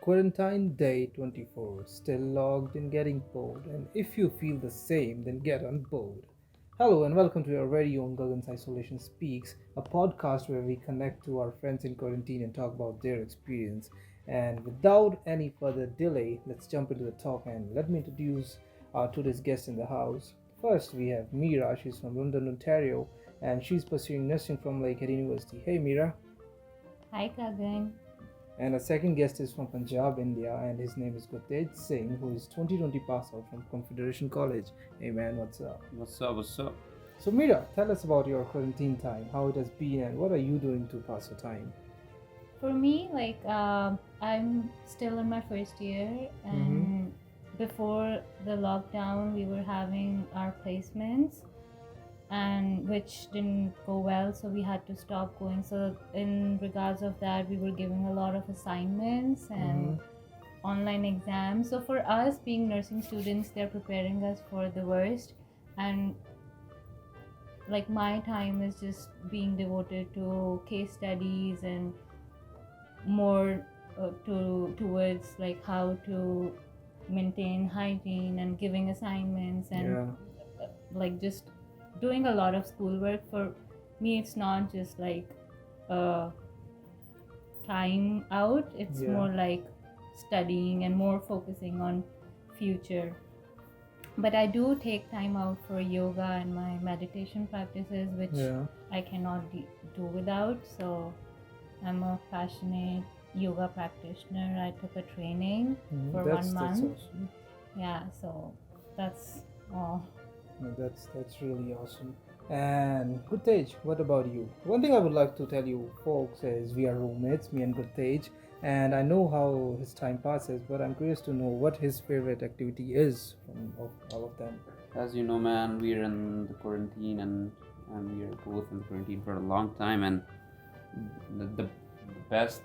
Quarantine Day 24. Still logged and getting bored. And if you feel the same, then get on board. Hello and welcome to your very own Gagan's Isolation Speaks, a podcast where we connect to our friends in quarantine and talk about their experience. And without any further delay, let's jump into the talk and let me introduce our today's guest in the house. First, we have Mira. She's from London, Ontario, and she's pursuing nursing from Lakehead University. Hey, Mira. Hi, Kagan. And our second guest is from Punjab, India, and his name is Gurtej Singh, who is 2020 pass out from Confederation College. Hey man, what's up? What's up? What's up? So Mira, tell us about your quarantine time, how it has been, and what are you doing to pass your time? For me, I'm still in my first year, and before the lockdown, we were having our placements, and which didn't go well, so we had to stop going. So, in regards of that, we were giving a lot of assignments and online exams. So, for us being nursing students, they're preparing us for the worst, and like my time is just being devoted to case studies and more towards like how to maintain hygiene and giving assignments and like just doing a lot of schoolwork. For me, it's not just like time out, it's more like studying and more focusing on future. But I do take time out for yoga and my meditation practices, which I cannot do without. So I'm a passionate yoga practitioner. I took a training for 1 month. That's awesome. Yeah, so that's all. No, that's really awesome. And Gurtej, what about you? One thing I would like to tell you folks is we are roommates, me and Gurtej, and I know how his time passes, but I'm curious to know what his favorite activity is from all of them. As you know, man, we're in the quarantine and we are both in quarantine for a long time. And the best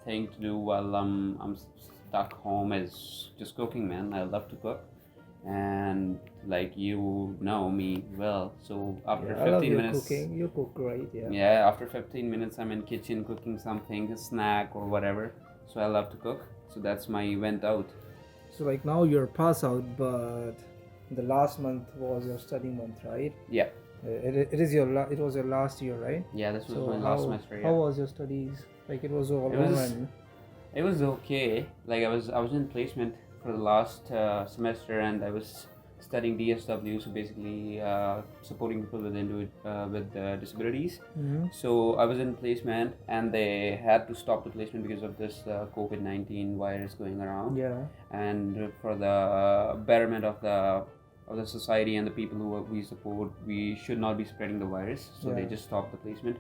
thing to do while I'm stuck home is just cooking, man. I love to cook, and like you know me well, so after I love 15 your minutes, cooking. You cook great, after 15 minutes, I'm in kitchen cooking something, a snack or whatever. So I love to cook. So that's my event out. So like now you're pass out, but the last month was your study month, right? Yeah. It was your last year, right? Yeah, this was So my last semester. How was your studies? Like it was all online. It was okay. Like I was in placement for the last semester, and I was studying DSW, so basically supporting people with disabilities. So I was in placement, and they had to stop the placement because of this COVID-19 virus going around. And for the betterment of the society and the people who we support, we should not be spreading the virus. So they just stopped the placement,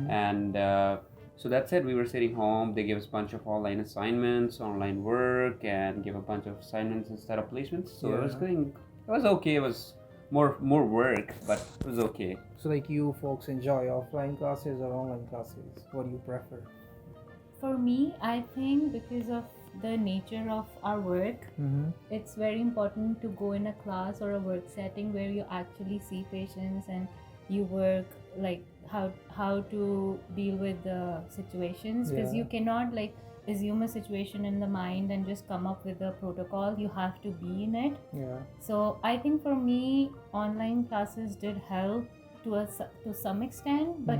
and so that's it. We were sitting home. They gave us a bunch of online assignments, online work, and gave a bunch of assignments instead of placements. So it was going. It was okay. It was more work, but it was okay. So like you folks enjoy offline classes or online classes? What do you prefer? For me, I think because of the nature of our work, it's very important to go in a class or a work setting where you actually see patients and you work like how to deal with the situations, because you cannot like assume a situation in the mind and just come up with a protocol. You have to be in it. So I think for me, online classes did help to some extent, but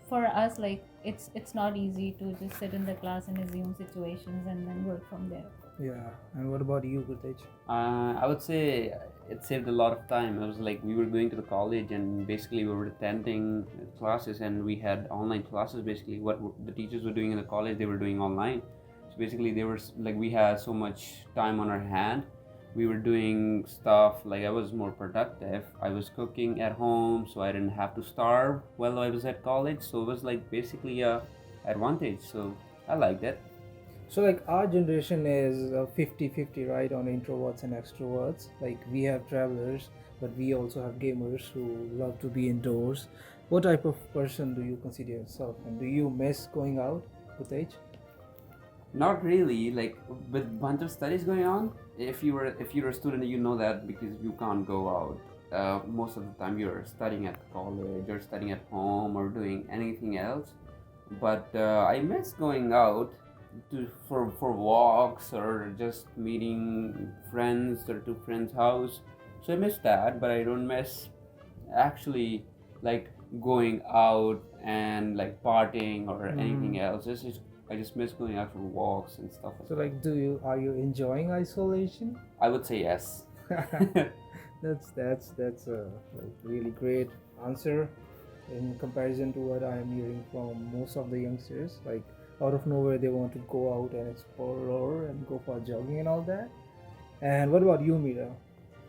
for us, like it's not easy to just sit in the class and assume situations and then work from there. And what about you, Gurtej? I would say it saved a lot of time. It was like we were going to the college, and basically we were attending classes, and we had online classes. Basically, what the teachers were doing in the college, they were doing online. So basically, they were like, we had so much time on our hand. We were doing stuff like I was more productive. I was cooking at home, so I didn't have to starve while I was at college. So it was like basically a advantage. So I liked it. So like our generation is 50-50, right, on introverts and extroverts. Like we have travelers, but we also have gamers who love to be indoors. What type of person do you consider yourself, and do you miss going out, Gurtej? Not really. Like with bunch of studies going on, if you're a student, you know that because you can't go out. Most of the time you're studying at college or studying at home or doing anything else. But I miss going out for walks or just meeting friends or to friends' house. So I miss that, but I don't miss actually like going out and like partying or anything else. I just miss going out for walks and stuff like So that. like, are you enjoying isolation? I would say yes. That's a like really great answer in comparison to what I am hearing from most of the youngsters. Like out of nowhere, they want to go out and explore and go for jogging and all that. And what about you, Mira?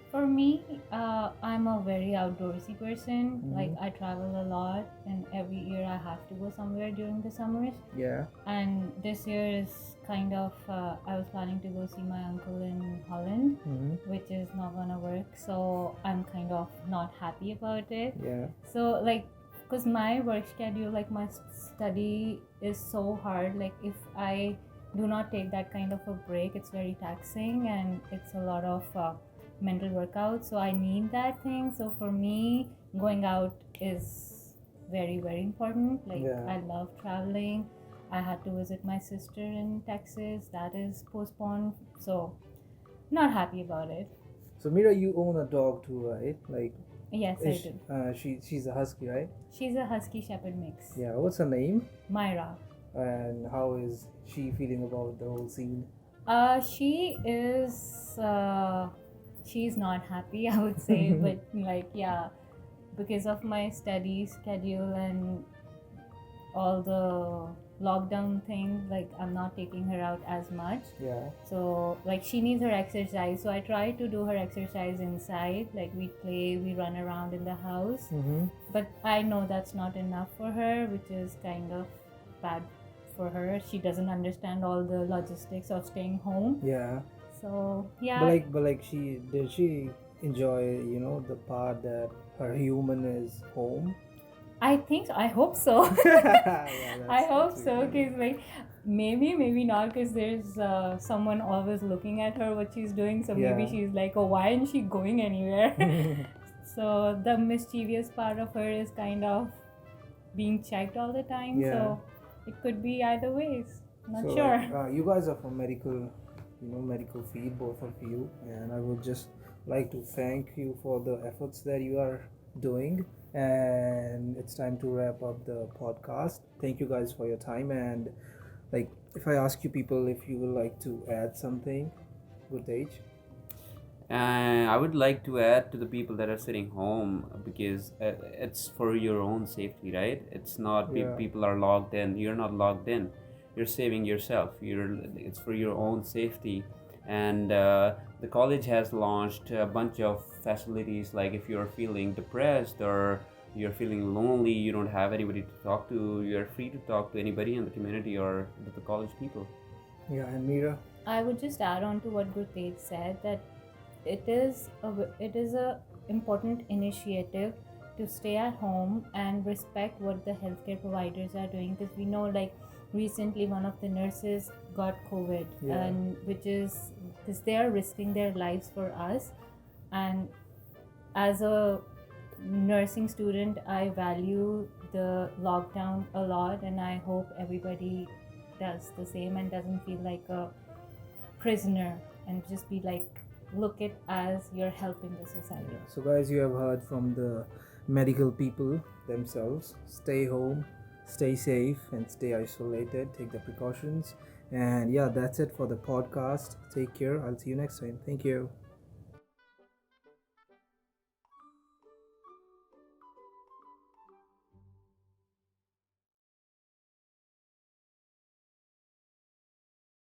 For me, I'm a very outdoorsy person. Mhm. Like I travel a lot, and every year I have to go somewhere during the summers. Yeah. And this year is kind of I was planning to go see my uncle in Holland, Mm-hmm. which is not gonna work. So I'm kind of not happy about it. Yeah. So like, because my work schedule, like my study is so hard. Like if I do not take that kind of a break, it's very taxing and it's a lot of mental workout. So I need that thing. So for me, going out is very important. Like Yeah. I love traveling. I had to visit my sister in Texas. That is postponed. So not happy about it. So Mira, you own a dog too, right? Like, Yes, I do. she's a husky, right? She's a husky shepherd mix. Yeah. What's her name? Myra. And how is she feeling about the whole scene? She is. She's not happy, I would say, but like yeah, because of my study schedule and all the lockdown thing, like I'm not taking her out as much. Yeah. So like she needs her exercise. So I try to do her exercise inside. Like we play, we run around in the house. Mm-hmm. But I know that's not enough for her, which is kind of bad for her. She doesn't understand all the logistics of staying home. Yeah. So yeah, But like she enjoy, you know, the part that her human is home? I think so. I hope so. Yeah, I hope that's so, really because like maybe not, because there's someone always looking at her what she's doing. So maybe Yeah. she's like, oh, why isn't she going anywhere? So the mischievous part of her is kind of being checked all the time. Yeah. So it could be either ways. Not So, sure. like, you guys are from medical field, both of you, and I would just like to thank you for the efforts that you are doing. And it's time to wrap up the podcast. Thank you guys for your time. And like, if I ask you people if you would like to add something, good age. I would like to add to the people that are sitting home, because it's for your own safety, right? It's not Yeah. people are logged in. You're not logged in. You're saving yourself. It's for your own safety. And the college has launched a bunch of facilities, like if you're feeling depressed or you're feeling lonely, you don't have anybody to talk to, you're free to talk to anybody in the community or with the college people. Yeah, and Mira. I would just add on to what Gurtej said, that it is a important initiative to stay at home and respect what the healthcare providers are doing, because we know like recently one of the nurses got COVID. Yeah. And which is because they are risking their lives for us. And as a nursing student, I value the lockdown a lot, and I hope everybody does the same and doesn't feel like a prisoner, and just be like, look it as you're helping the society. Yeah. So guys, you have heard from the medical people themselves. Stay home, stay safe, and stay isolated. Take the precautions. And yeah, that's it for the podcast. Take care. I'll see you next time. Thank you.